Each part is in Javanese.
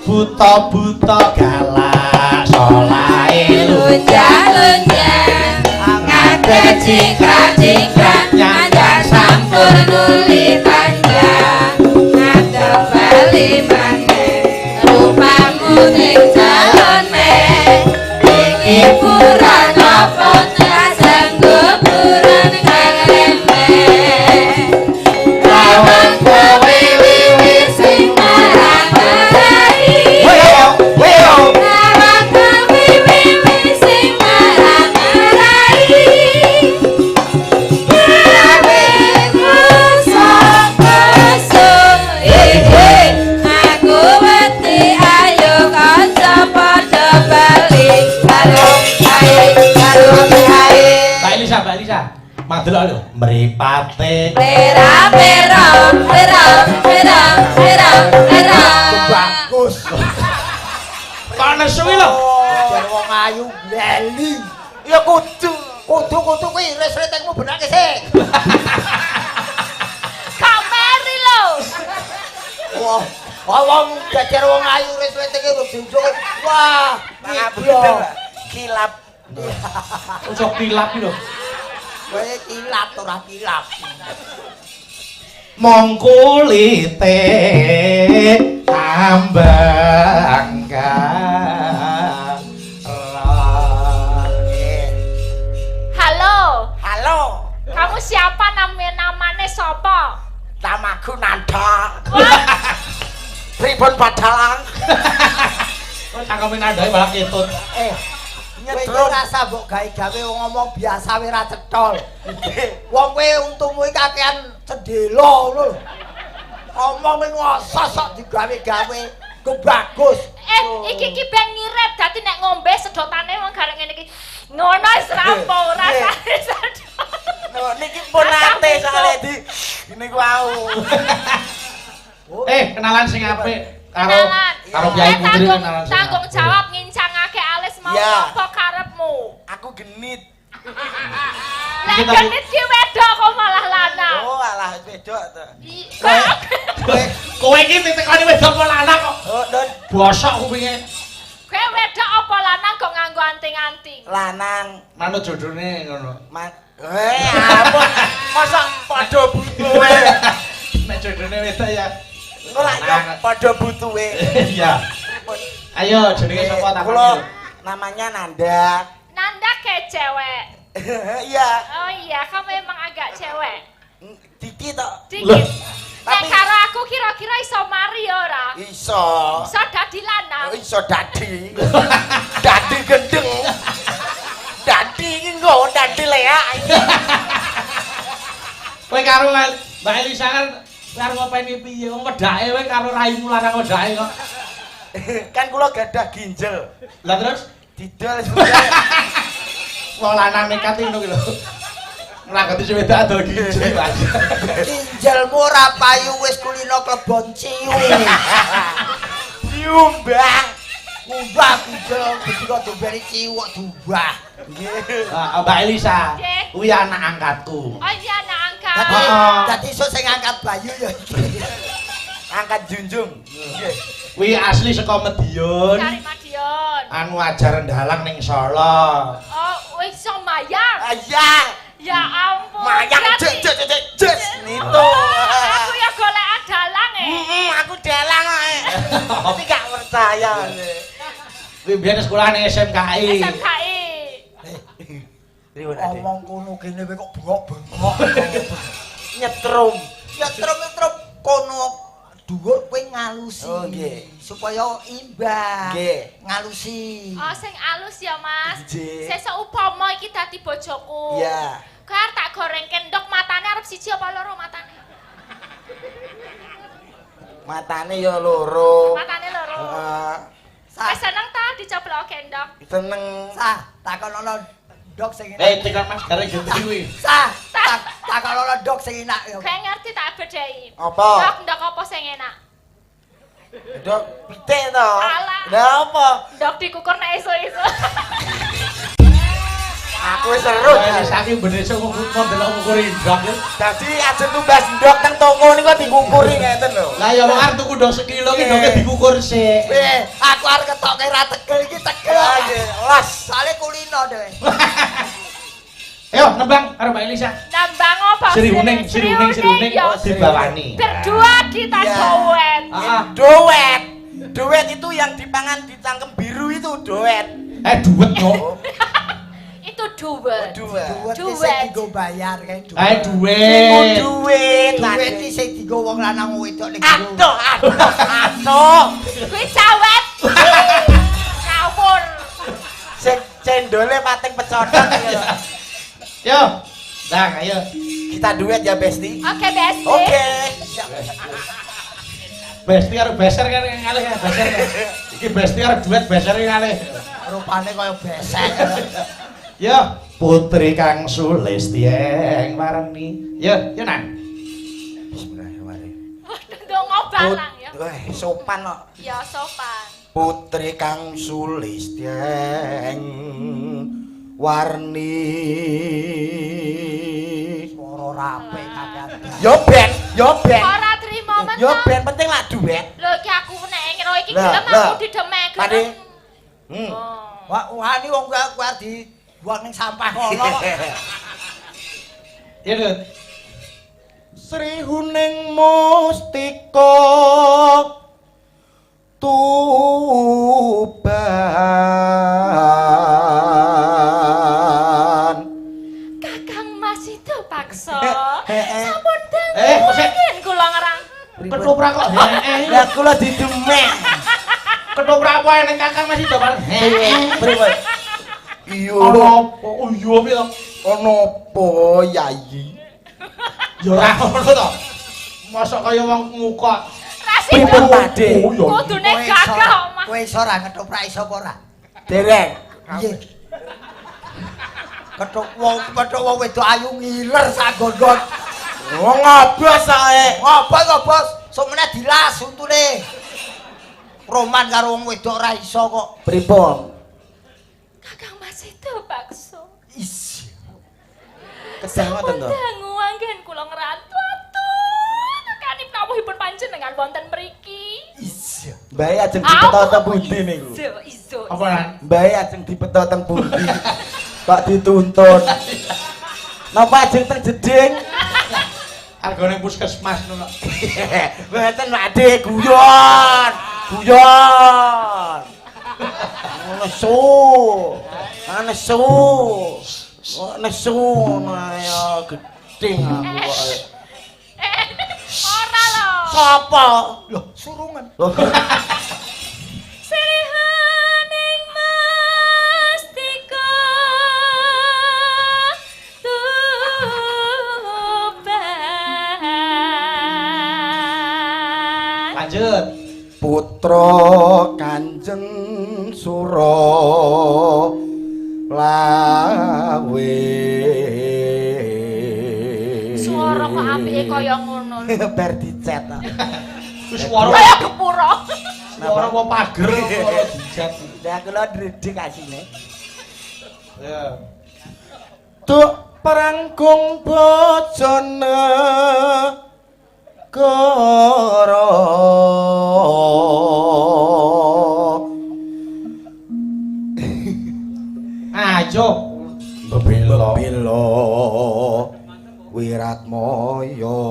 buta-buta galak solae lunjang-lunjang ngadeg cingkrak-cingkrak nyandar sampur nuli panjang ngadeg bali maneh rupamu ning calon meh iki buran apa tasang kuburan kang remeh lawan kowe wiwi sing marang-marai lawan kowe wiwi sing marang-marai gawe kosong-kosong aku wedi ayo kanca padha bali karo ae Mbak Elisa madelok lho mripate pera bagus kok nesu iki lho jar wong ayu lali ya kudu kuwi iris-irismu benake sik kameri lho wah wong jajar wong ayu iris-iris iki lho junjung wah kilap ojo kilap lho kowe kilap ora kilap mong kulite ambang halo kamu siapa namanya sopo namaku Nanda pripun badalang kok cangkeme nandae malah ketut nyetrum rasa mbok gawe wong ngomong biasa wae ra cetol wong kowe untumu iki kakean cendela lho ngomong ning ngosok digawe-gawe ku bagus iki ben ngirit dadi nek ngombe sedotane wong gareng ngene iki ngono wis rampung rasane sedot niki pun ate soalé di niku wau kenalan sing apik karo Kyai Putri kenalan sing tanggung jawab ngincangake alis mau apa karepmu aku genit lek genit ki wedok kok malah lanang oh alah wedok to kowe iki titikane wedok apa lanang kok oh don bosok kupinge kowe wedok apa lanang kok nganggo anting-anting lanang manut jodone ngono ampun masa padha butuhe nek jodone wedok ya ora padha butuhe iya ayo jenenge sapa tak kula namanya Nanda kayak cewek iya oh iya kamu emang agak cewek dikit tok dikit nek karo aku kira-kira iso mari ora iso dadi lanang iso dadi gendeng dadi iki nggo dadi leak kowe karo Mbak Elisa kan karo ngopeni piye wong wedake kowe karo raimu larang wedake kok kan kula gadah ginjel lah terus didol wong lanang nekat ngono ki lho nglakoni sing wedok adol ginjel ginjelmu ora payu wis kulino klebon ciung diumbah umbah ginjel ketika dombeni ciwok diumbah Mbak Elisa kuwi anak angkatku oh iya anak angkat dadi iso sing angkat bayu ya angkat junjung kuwi asli saka Madiun dari Madiun anu ajar ndalang ning Solo oh wis iso mayang iya ya ampun mayang jes nitu aku ya golek dalang aku dalang tapi gak percaya kuwi biyen sekolah ning SMKI ngomong kono kene kowe kok bengok-bengok nyetrum kono dhuwur kowe ngalusi oh nggih supaya imbang nggih ngalusi oh sing alus ya Mas nggih sesuk upama iki dadi bojoku iya kowe arep tak gorengke ndok matane arep siji apa loro matane ya loro heeh wis seneng ta dicoblokke ndok seneng takonono ndok sing enak tekan Mas gare genti kuwi takonono ndok sing enak ya kowe ngerti tak bedhei apa ndok apa sing enak ndok pitik to lha apa ndok dikukur nek esuk-esuk Aku wis seru. Saiki bener iso ndelok ngukur indrak. Dadi ajeng tumbas ndok nang toko niku dikukuri ngeten lho. Lah ya wong arep tuku ndok sekilo ki ndoke dikukur sik. Aku arep ketoke ra tegel iki tegel. Nggih, los. Sale kulino dhewe. Ayo nembang karo Mbak Elisa. Nambang apa? Sri Uning ya. dibawani. Berdua kita duet. Duet. Duet itu yang dipangan di cangkem biru itu duet. Duet no. Itu duet. Duet Duet. sing digo bayar kae duet. Duet. Duet iki sing digo wong lanang wedok ning Aduh, aduh. Kuwi cawet. Ngawur. Sing cendole pating pecodot gitu. Yo. Nah, ayo. Kita duet ya, Besti. Oke, Besti. Oke. Besti karo beser kan ngalih ya, beser. Iki Besti karo duet beser ngalih. rupane kaya besek. Ya, putri Kang Sulistyeng warni. Ya, ya Nang. Bismillahirrahmanirrahim. Ndonga barang ya. Sopan kok. Ya sopan. Putri Kang Sulistyeng warni. Swara rapi kakean. Yo ben, yo ben. Ora trimo men. Yo ben penting lah duet. Lho iki aku nek ngira iki Lah, gelem lah. aku didemek. Pade. Oh. Wani wong kuwi arep dibuang ning sampah kono kok. Ya, Dut. Sri Huning Mustika Tuban. Kakang Mas itu paksa. Heeh. Sampun Sik. dangu kula ngerang. Ketoprak kok heeh. Lah kula didemek. Ketoprak wae ning Kakang Mas itu Bang. Priwe? Iya. Ono oh iya piye to? Ono apa Yayi? Ya ora ngono to. Mosok kaya wong ngukok. Rasih Pripun Pakde? Oh iya. kudune gagah omah. Kowe iso ora ketoprak iso apa ora? Dereng. Piye? Kethuk wong wedok ayu ngiler sak gondon. Oh ngobos ae. Apa kok, Bos? Sok meneh dilas untune. Roman karo wong wedok ora iso kok. Pripun? Kakang Mas itu paksa. Is. Kesel ngoten to. Dangu anggen kula ngerantu nekani kawuhipun panjenengan wonten mriki. Is. Mbae ajeng dipeta teng pundi niku? Iso. Apa Nang? Mbae ajeng dipeta teng pundi? Kok dituntun. Napa ajeng teng jeding? Argone puskesmas ngono. Mboten Pakde guyon. Guyon. Nesu. Nesu. Nesu ya gedeng aku kok. Ora lho. Sapa? Loh, surungan. Sri Huning Mustika Tuban. Lanjut. Putra Kanjeng Sura Lawe. Suara kok apike kaya ngono lho. Bar dicet. Wis swara Kaya kepuro. swara apa pager swara dijat. Lah kula ndredeg asine. Ya. Tuk perangkung bojone karo Ayo. Bebelo. Bela Wiratmaya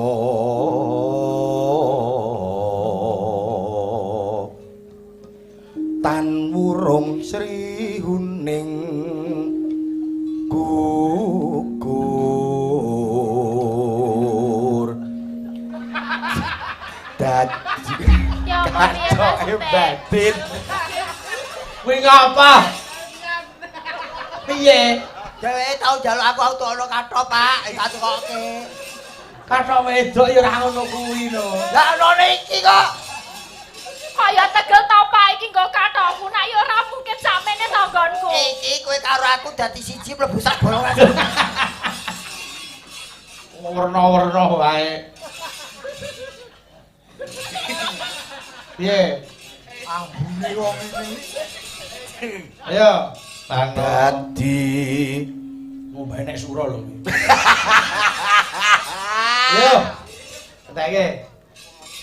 tan wurung Sri Huning gugur dadi Ya apa piye katoke batin. Kuwi ngapa? Piye? Dheweke tau njaluk aku ono kathok, Pak. Tak tukoke. Kathok wedok ya ora ngono kuwi lho. Lah ono iki kok. Kaya tegel to Pak iki nggo kathokku nek ya ora mungkin samene tanggonku. Iki kowe karo aku dadi siji mlebu sak bolongan. Werna-werna wae. Piye? Ambune wong iki. Ayo. Bang. Dadi Ngombe nek sura lho iki. Yo. Ketake.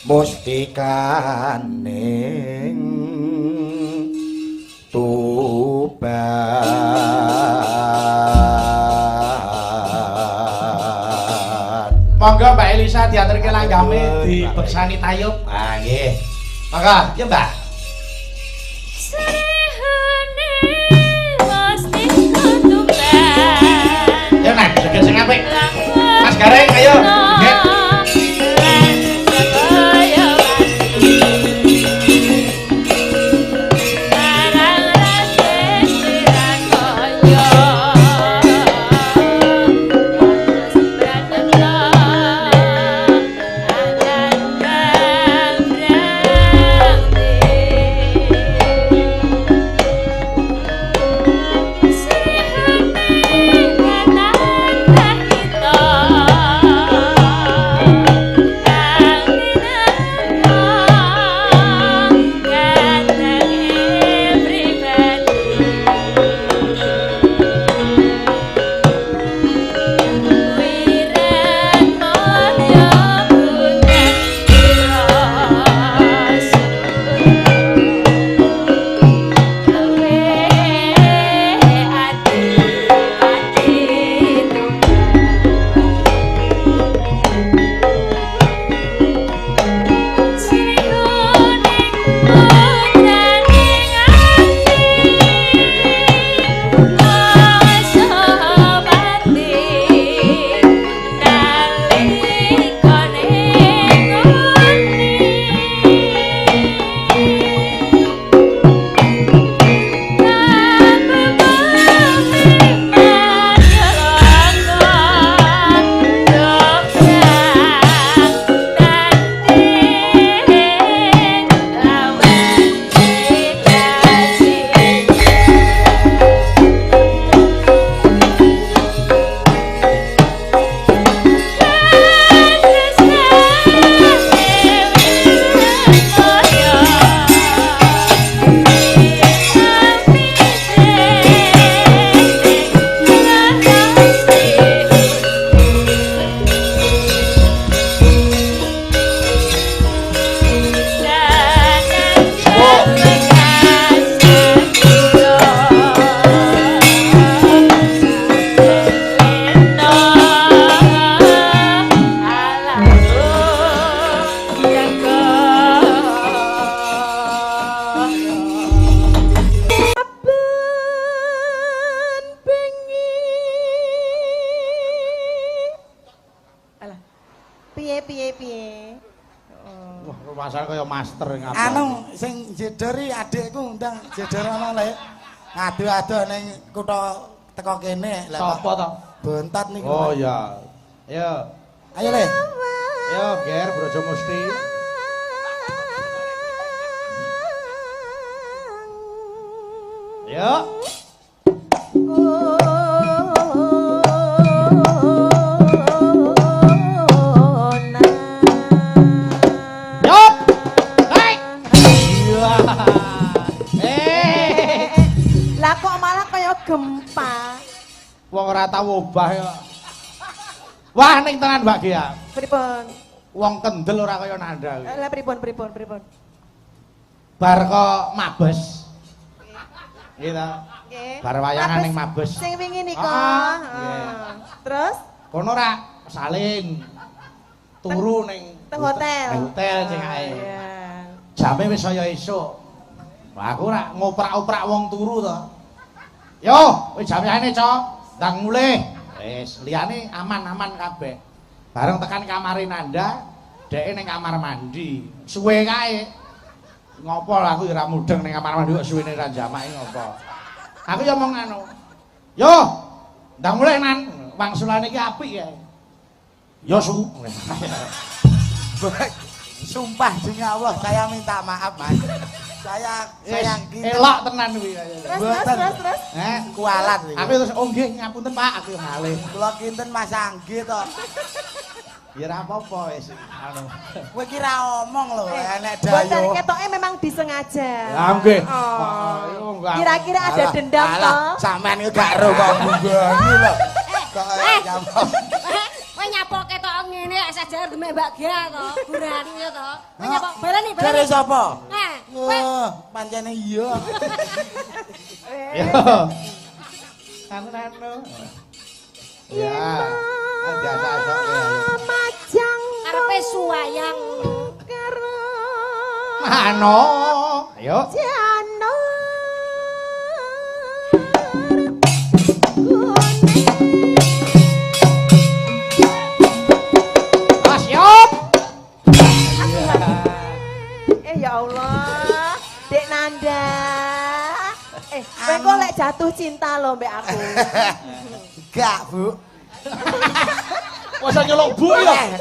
Mustikaning Tuban. Monggo Mbak Elisa diaturke langgame dibeksani tayub. Ah nggih. Monggo, ya Mbak. Ya nek joget sing apik. Mas Gareng ayo. Nggih. Piye. Wah, masalah kaya master ngapa. Anu sing jedori adikku undang jedor ana lek. Ngadu-adu ning kutha teko kene. Sopo to? Bontot niku. Oh iya. Ayo. Ayo Le. Ayo Ger Brojo Musti. Ayo. Lah kok malah kaya gempa. Wong ora tau obah ya. Wah ning tenan Mbak Gia. Pripun? Wong kendel ora kaya nanda. Lah pripun? Bar kok mabes. Gitu. Nggih. Bar wayangan ning mabes. Sing wingi nika. Nggih. Terus Kono ora salin. Turu ning hotel. Ning hotel sing ae. Iya. Jame wis saya esuk. Lah aku ora ngoprak-oprak wong turu to. Yo, wis jamane, Cok. Ndang mulih. Wis, liyane aman-aman kabeh. Bareng tekan kamare Nanda, dheke ning kamar mandi. Suwe kae. Ngopo lah aku ora mudeng ning kamar mandi kok suwene ra jamake ngopo. Aku ya omong anu. Yo, ndang mulih Nan. Wangsulane iki apik ya. Yo su. Sumpah demi Allah saya minta maaf Mas. Saya gitu. Elok tenan kuwi. Terus. Kualat iki. Aku terus oh nggih ngapunten Pak, aku ngalih. Kula kinten Mas Anggi to. Ya ora apa-apa wis anu. Kowe iki ra omong lho enek Boten dayo. ketoke memang disengaja. Lah nggih. Oh. Kira-kira ada dendam Alah, toh? sampean iki gak ero kok nggoni lho. Kok nyapok. Kowe nyapok ketok ngene sajar demek Mbak Gia to, gurani ya to. Kowe nyapok baleni Jare sapa? Kowe Wah, pancene iya. Yo. Anu. Ya. Biasa sok ya. Majang karepe suwayang. Mano. Ayo. Jano. Mas yop. Ya Allah, Dek Nanda. Kowe kok lek jatuh cinta lho mbek aku. Enggak, Bu. Masa nyelok bu ya?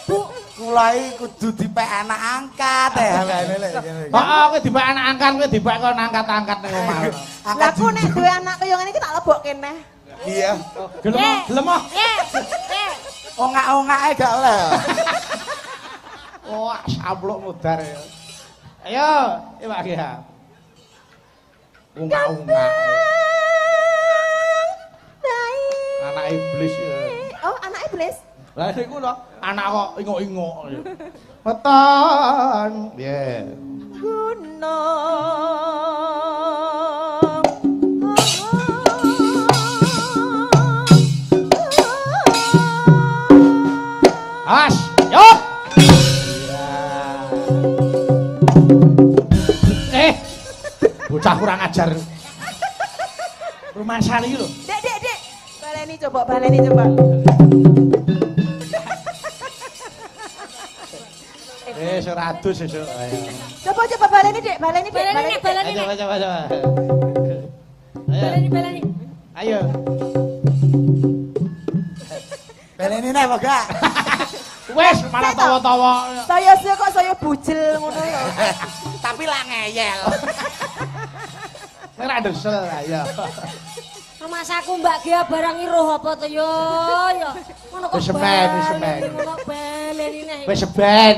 Bu, Mulai kudu dipek anak angkat ngene lho. Heeh, kowe dipek anak angkat, kowe dipek kon angkat-angkat ning omah. Lah aku nek duwe anak kaya ngene iki tak lebokke neh. Iya. Gelem ah. Ongak-ongake gak oleh. Wah, sablok mudar ya. Ayo, Pak Gia. Ungak-ungak. Anak iblis ya. Oh, anak iblis. Lah niku lho, anak kok ingok-ingok. Weton. Piye? Gunung. As, yuk. Bocah kurang ajar. Rumah sari lho. Dek. Baleni coba. Seratus sesuk. Coba baleni, Dek. Baleni. Coba. baleni. Ayo. Baleni nek apa gak? Wes malah tawa-tawa. Saya kok saya bujel ngono lho. Tapi lah ngeyel. Ora desel ayo. Mas aku Mbak Gia barang iruh apa to yo. Ngono kok. Wis semen. Ngono baleni neh. Wis seben.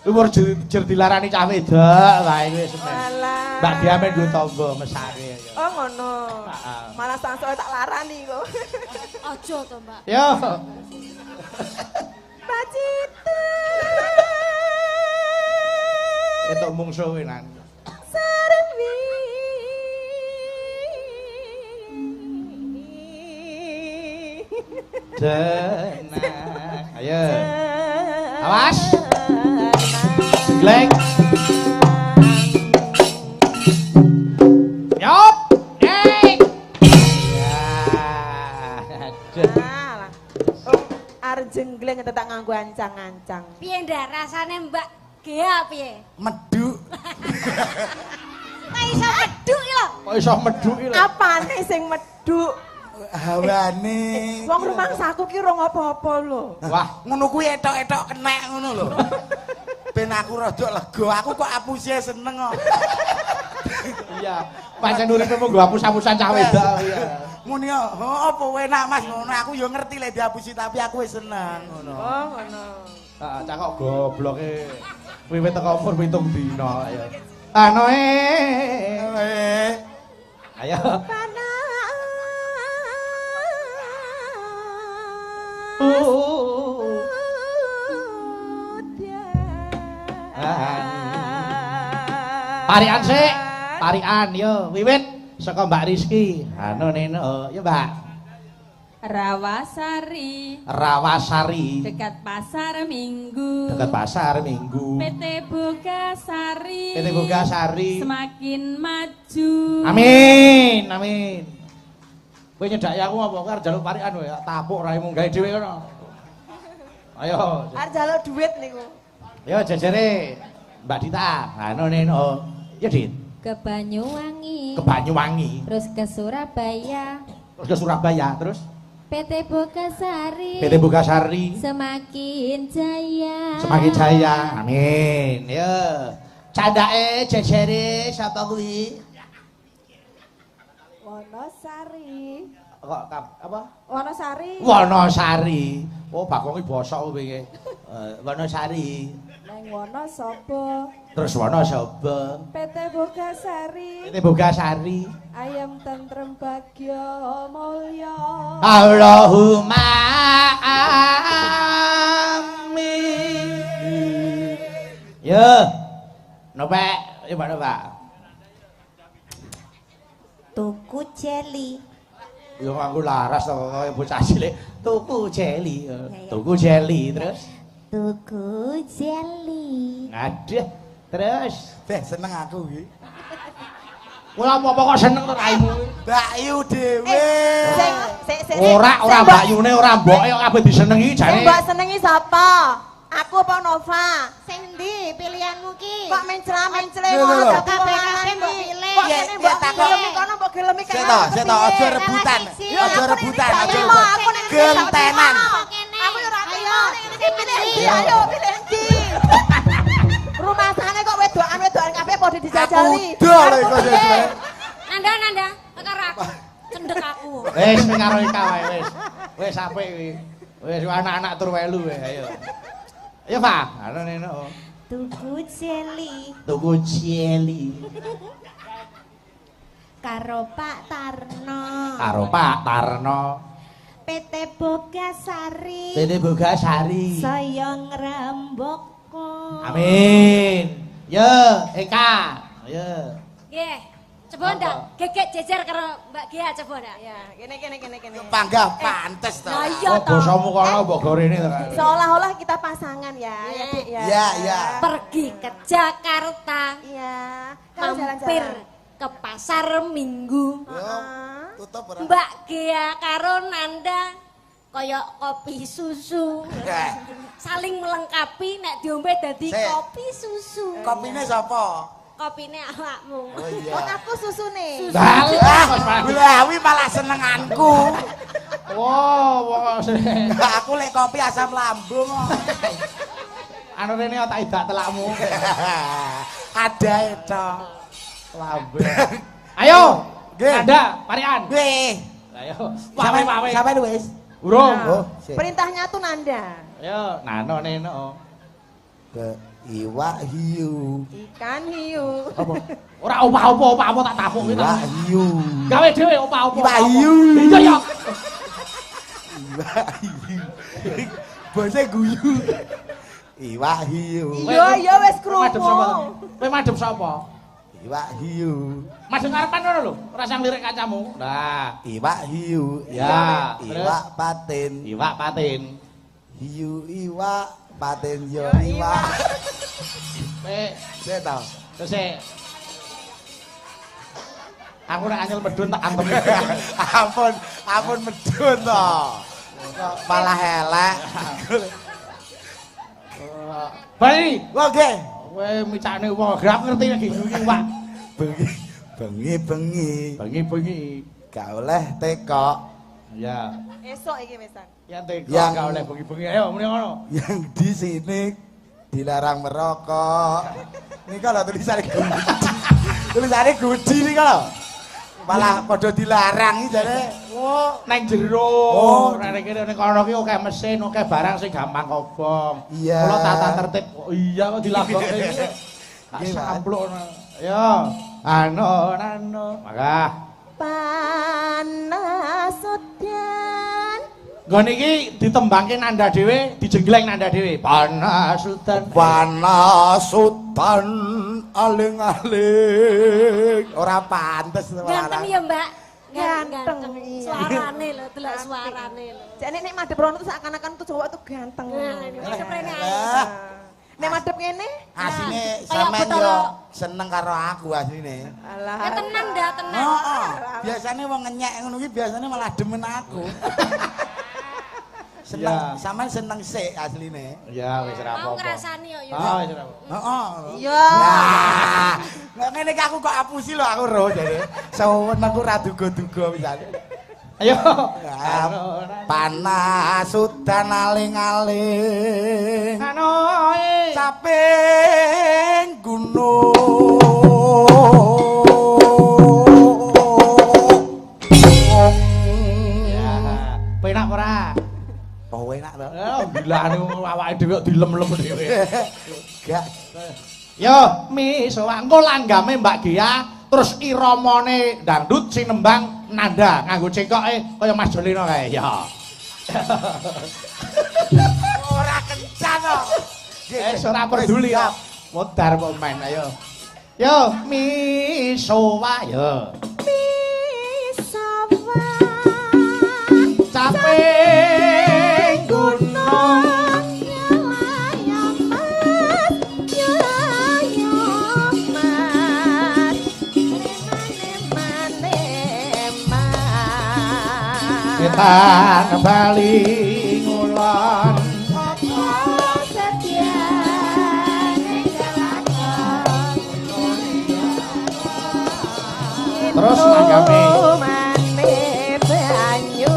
Umur jer dilarani cah wedok wae wis semen. Alah. Mbak Dia men duwe tangga mesake. Oh ngono. Malah sangsaya tak larani kok. Aja to, Mbak. Yo. Mbak Cita. Entuk mungsuh enan. Sarwi. Tenang. Ayo. Awas. Glek. Yop. Ya. Aduh. Alah. Arep jenggleng tetak nganggo ancang-ancang. Piye ndak rasane Mbak Gia piye? Meduk. Kok iso meduk lho. Kok iso medhuki lho. Apane sing meduk? Hawane. Wong rumangsaku ki ora apa-apa lho. Wah, Ngono kuwi etok-etok kenek ngono lho. Ben aku rada lega, aku kok apuse seneng kok. iya. Pancen uripe mung nggo hapus-hapusan cah wedok iya. Ngono ya, apa enak Mas ngono. Aku yo ngerti lek dihapusi tapi aku wis seneng ngono. Oh ngono. Heeh, cah kok gobloke. Wiwit teko umur 7 dina ayo. Anoe. Ayo. Tarian sik, tarian yo wiwit saka Mbak Rizky. Anu neno, yo Mbak. Rawasari Rawasari. dekat pasar Minggu. Dekat pasar Minggu. PT Bogasari. PT Bogasari. Semakin maju. Amin, amin. Kowe nyedaki aku apa karo njaluk parikan kowe tapuk raimu gawe dhewe kono. Ayo. Arep njaluk duit niku. Yo jejere Mbak Dita. Anu neno. Ya Dit. Ke Banyuwangi. Ke Banyuwangi. Terus ke Surabaya. Terus ke Surabaya, terus PT Bogasari. PT Bogasari. Semakin jaya. Semakin jaya. Amin. Yo. Candake jejere sapa kuwi? Wonosari. Kok apa? Wonosari. Wonosari. Oh, bakonge bosok kowe iki. Wonosari. Neng Wono sapa? Terus Wono sapa? PT Bogasari. PT Bogasari. Ayam tentrem bagya mulya. Allahumma amin. Yo. Nopek, yo Pak. Tuku jeli. Yo aku laras to kaya bocah cilik. Tuku jeli. Tuku jeli terus. Tuku jeli. Ngaduh. Terus. Beh, seneng aku iki. Ora apa-apa kok seneng to raimu. Mbak Yu dhewe. Sik. Ora mbakyune ora mboke kok kabeh disenengi jane. Sing mbok senengi sapa? Aku apa Nova? Sing ndi pilihanmu ki? Kok mencela-mencele Lho, lho, ngono lho. dadi Kabeh mbok pilih. Kok Ya, kene ya, mbok takok. gelemi kono mbok gelemi kene. Seto, aja rebutan. Aja rebutan, aja rebutan. Gentenan. Aku yo ora ayo pilih ndi ayo pilih ndi. Rumah sana kok wedokan kabeh padha dijajali. Udah lho kok dhewe. Nanda, karo aku. Cendek aku. Wis karo Ika wae wis. Wis apik kuwi. Wis anak-anak tur welu wae ayo. Ayo Pak, ana nene. Tuku jeli. Tuku jeli. Karo Pak Tarno. Karo Pak Tarno. PT Bogasari. PT Bogasari. Saya ngrembaka. Amin. Yo, Eka. Yo. Nggih. Coba ndak gegek jejer karo Mbak Gia coba ndak. Ya, kene. Panggah pantes to. Lah iya Oh, toh. bosamu kono mbok gorene to. Seolah-olah kita pasangan ya, ya Dik ya. Iya. Pergi ke Jakarta, Iya. Kalau mampir ke pasar Minggu. Yo, tutup ora. Mbak Gia karo Nanda kaya kopi susu. Saling melengkapi nek diombe dadi Sik. kopi susu. Kopine sapa? Kopine awakmu. Oh Oh, aku susune. Bulawi malah senenganku. Wow, Aku lek kopi asam lambung kok. anu rene tak idak telakmu. Ada itu. Lambe. Ayo. Nggih. Anda, Marian. Nggih. Ayo. Wawe. Sampai wis. Urung. Oh, sik. Perintahnya tuh Nanda. Ayo, nano neno. Ke iwak hiu. Ikan hiu. Ora opa-opa tak tapuk iki. Iwak hiu. Gawe dhewe opa-opa. Iwak hiu. Iya ya. Iwak hiu. Bose guyu. Iwak hiu. Iya wis Madhep sapa? krungu. Kowe madhep sapa? Iwak hiu. Madhep ngarepan ngono lho, ora sang lirik kacamu. Nah, Iwak hiu. Ya, Iwak patin. iwak patin. Hiu iwak patin yo iwak. Kowe Saya tahu. terus aku nek anyel medun tak antem. ampun medun to. Kok malah elek. Bali, Oke. kowe micane wong grap ngerti nek iki iwak. Bengi. Bengi-bengi. Gak oleh tekok. Ya, Esok iki wesan. yang teko Yang- gak oleh bengi-bengi. Ayo muni ngono. Yang di sini dilarang merokok. Ini kalau tulisannya Gudi. Tulisannya Gudi nih kalau. Malah padha dilarang iki jane. Oh, Neng jero. Oh. Nek kene ning kono ki akeh mesin, akeh barang sing gampang kobong. Iya. Kula tata tertib. Oh, iya kok dilagokke iki. Tak Nggih, Pak. samplukno. Yo, anu. Makah. Panas udan. Nggon iki ditembangke Nanda dhewe, dijenggleng Nanda dhewe. Panas udan. panas udan aling-aling. Ora pantes Ganteng ya, Mbak. Ganteng, iya. Suarane lho, delok suarane lho. Jadi nek madhep rono tuh seakan-akan tuh cowok tuh ganteng. Nah, ini seprene ae. Ah, Nek madhep kene, asline Kayak sampean Bathara. yo seneng karo aku asline. alah. Ya tenan dah, tenan. Heeh. Biasane wong ngenyek ngono ki biasane malah demen aku. Seneng, Iya. sampean seneng sik asline. Ya wis ora Mau apa-apa. ngrasani yo. Ah, wis ora apa. Heeh. Iya. Nah, nek ngene iki aku kok apusi lho aku ro jare. Sawen aku ra duga-duga misale. Ayo. Panas udan aling-aling. Anu. Saping gunung sowan. Engko langgame Mbak Gia, terus iramane dangdut sinembang nanda nganggo cengkoke kaya Mas Jolino kae. Ya. Ora kencan kok. Ora peduli kok. Modar kok main ayo. Yo, misowa yo. Misowa Caping gunung nyelayang mas mane-mane Etan bali ngulon terus nanggame mane banyu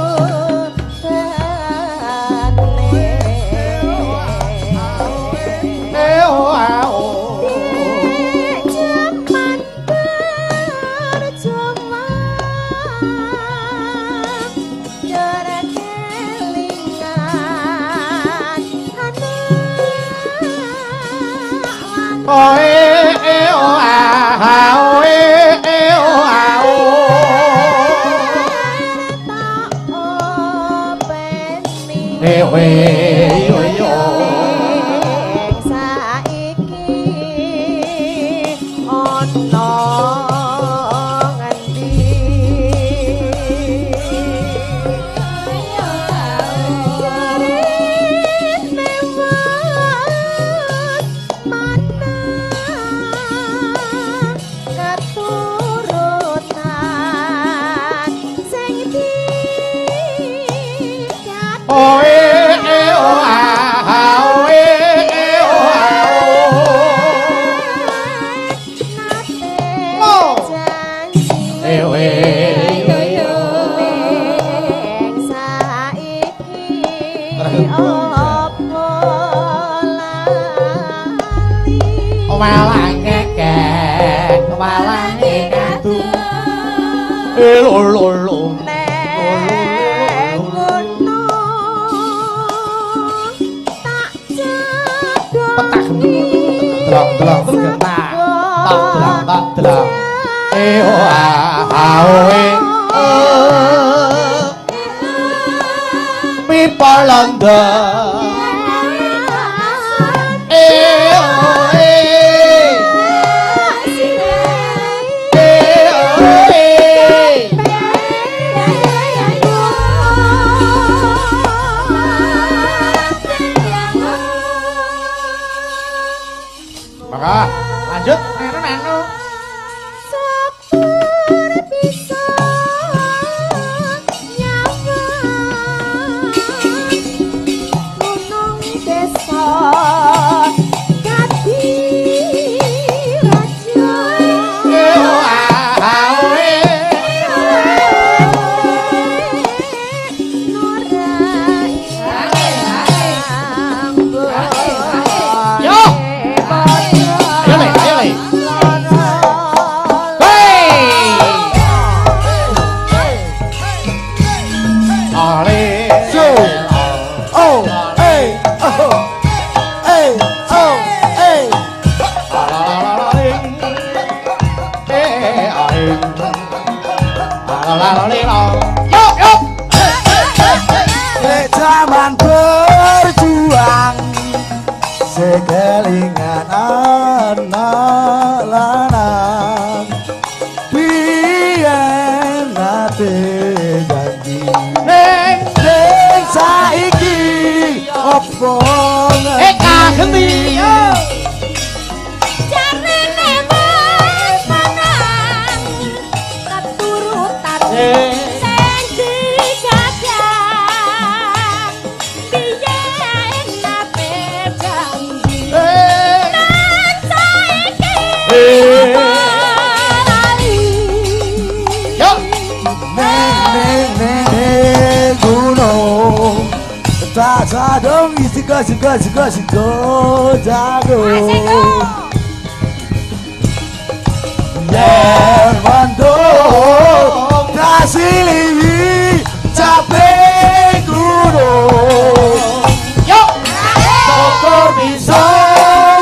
Sadong isiko jago Yen mandong kasih capek gunung Syukur bisa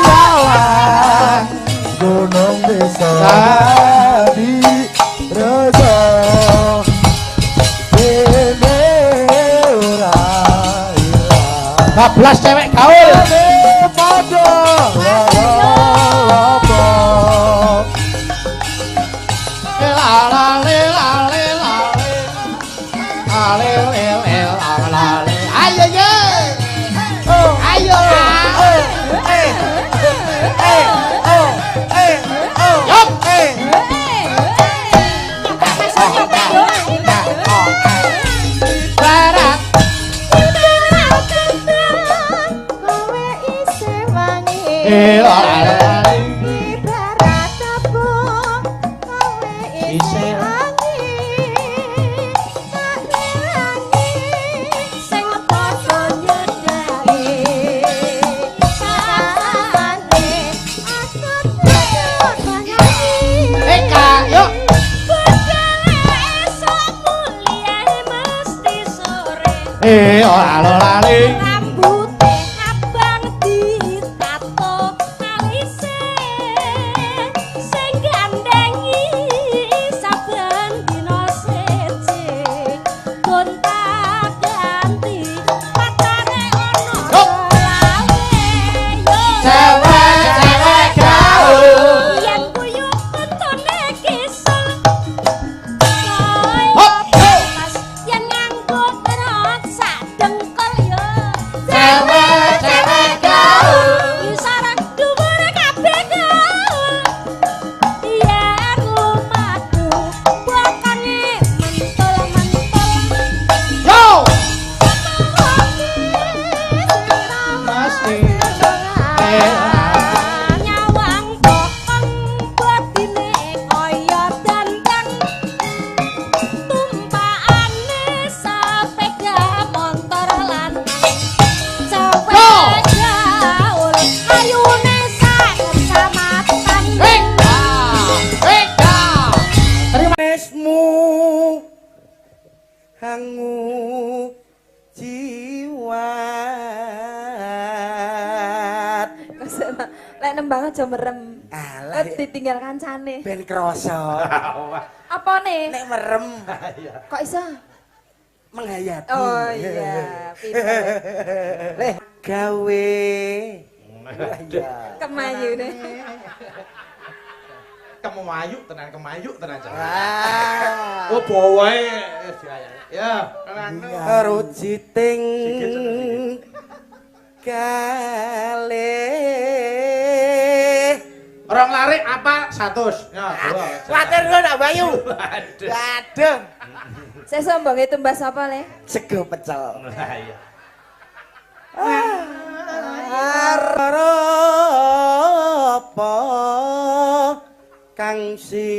lawan gunung bablas cewek gaul. Padha apa Lale lale lale. Ale le lale. Ayo ye. Ayo. Yup. Barat. Kowe isih wangi. Lale. Ibarat tepung, kowe isih wangi. Tak nyanyi, sing padha nyedaki. Sane, aku padha nyanyi. Eka, yuk. Lale lale. Rambute abang ditato alise sing gandengi saben dina siji gonta-ganti pacare ono lawe yo Cewek gaul. yen kuyup pentone kisah Hop, pas yen nganggo perot sak dengkul yo Cewek gaul. Isara dhuwur kabeh gaul yen lumaku bakane mentul-mentul Yo. Mesti. nyawang pokon bodine kaya dandang tumpakane sepeda motor lan cewek gaul ayune sak kecamatan Eka. Eka. Manismu hangu jiwat. Lek nembang aja merem. Alah, Ditinggal kancane. ben kroso. Apa nih? Nek merem Kok iso? menghayati. Oh iya, pinter. Leh gawe. Iya. Kemayu deh. Kemayu tenan Cak. Ah. Oh bawae ya Rujiting kalih. orang larik apa 100 ya Kuatir ngono nak Bayu. Aduh. Saya sombong itu mbas apa le? Sego pecel. iya Apa kang si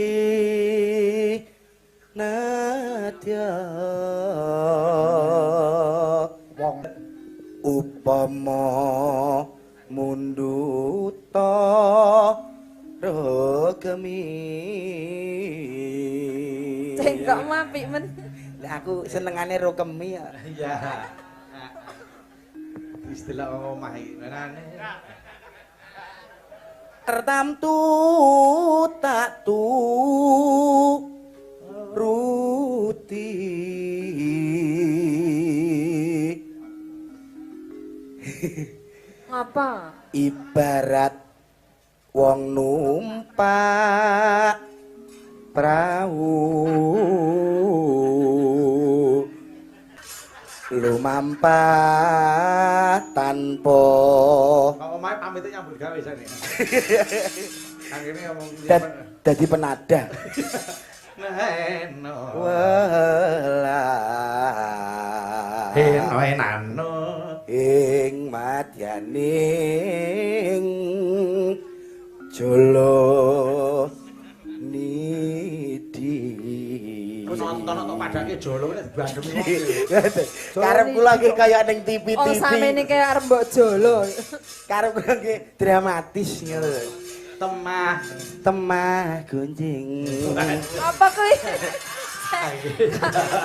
nadya wong upama munduta regemi. Cengkok mapik men. Lah aku senengane rokemi ya. iya istilah omah iki menane Tertamtu tak ruti Ngapa? ibarat wong numpak perahu lumampah tanpa kalau omahe pamit nyambut gawe jane akhirnya ngomong dadi penada Neno welah enano ing madyaning jolo nidi wis nonton tok padake jolo nek bandemi karep kula iki kaya ning TV-TV Oh samene kaya arep mbok jolo. karep kula iki dramatis ngono temah gunjing Apa kuwi?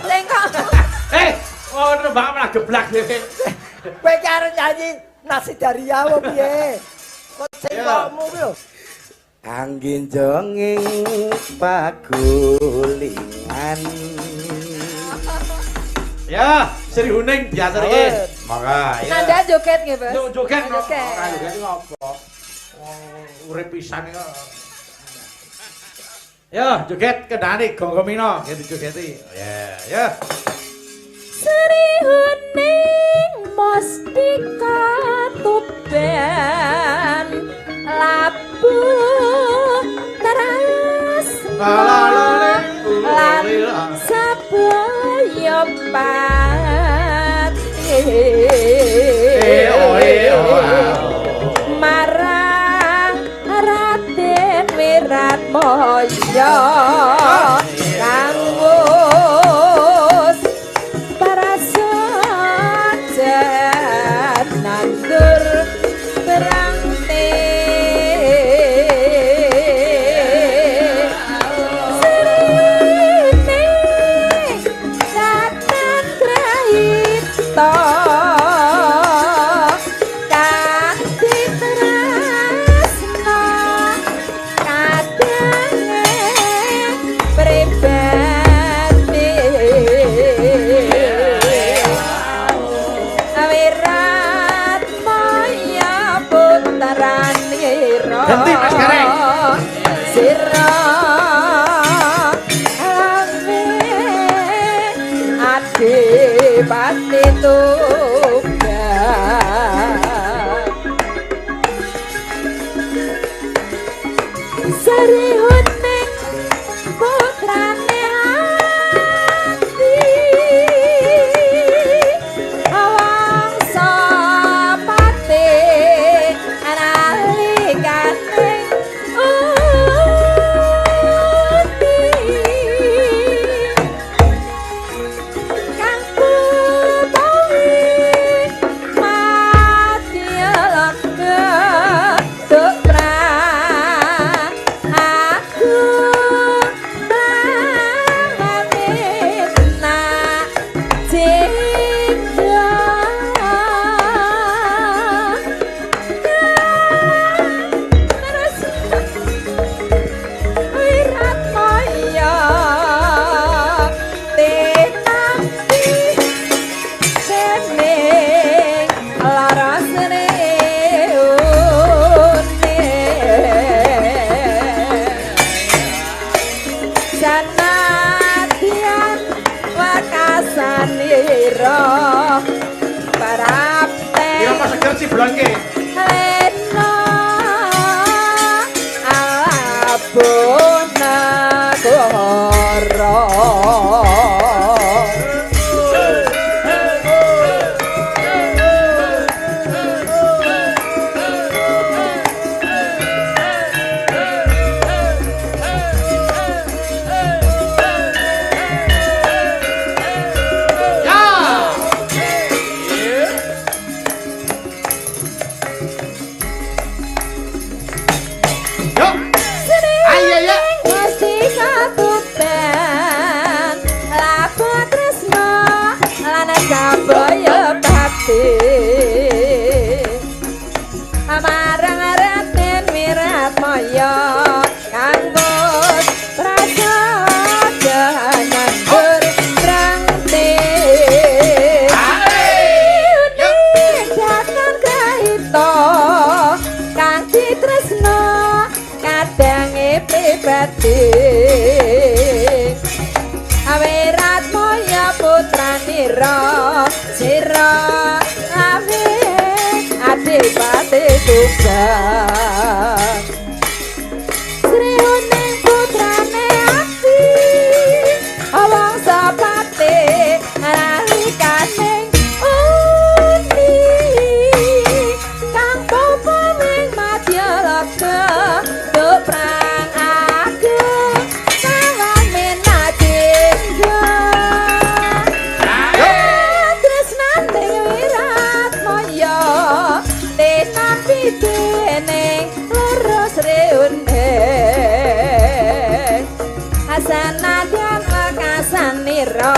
Cengkok. ngono mbak malah geblak dhewe kowe karo nyanyi nasi daria apa piye kok cengkokmu kuwi lho angin jonging pagulingan ya Sri Huning biasa iki Maka ya. Nanda joget nggih, Bos. Joget. Joget. Ora joget iki ngopo? Wong urip pisan iki. Yo, joget kendane Gonggomino, gitu jogeti. Ya. Srihuning Mustika tuben labu teras lan sabaya pati marang Raden Wiratmaya kanggo nandur berangte serine datang kraito kanthi tresno kadange pribadi Ganti Mas Gareng. Sira ade pati tugas Sarihuning putrane ati awangsa pati sanadyan wakasanira parapte Kira pas seger ciblonke. lena alabuna goro Sabaya bakti amarang Raden Wiratmaya kanggo prasajanan berangti datang kaito kanthi tresno kadange pribadi Wiratmaya putranira sira ame adipati tugas Srihuning putrane ati awangsa pati nalikane uni kang popo ning madya laga tuk prang agung sawan menati Dening lurus reundeng Hasanadyan wakasanira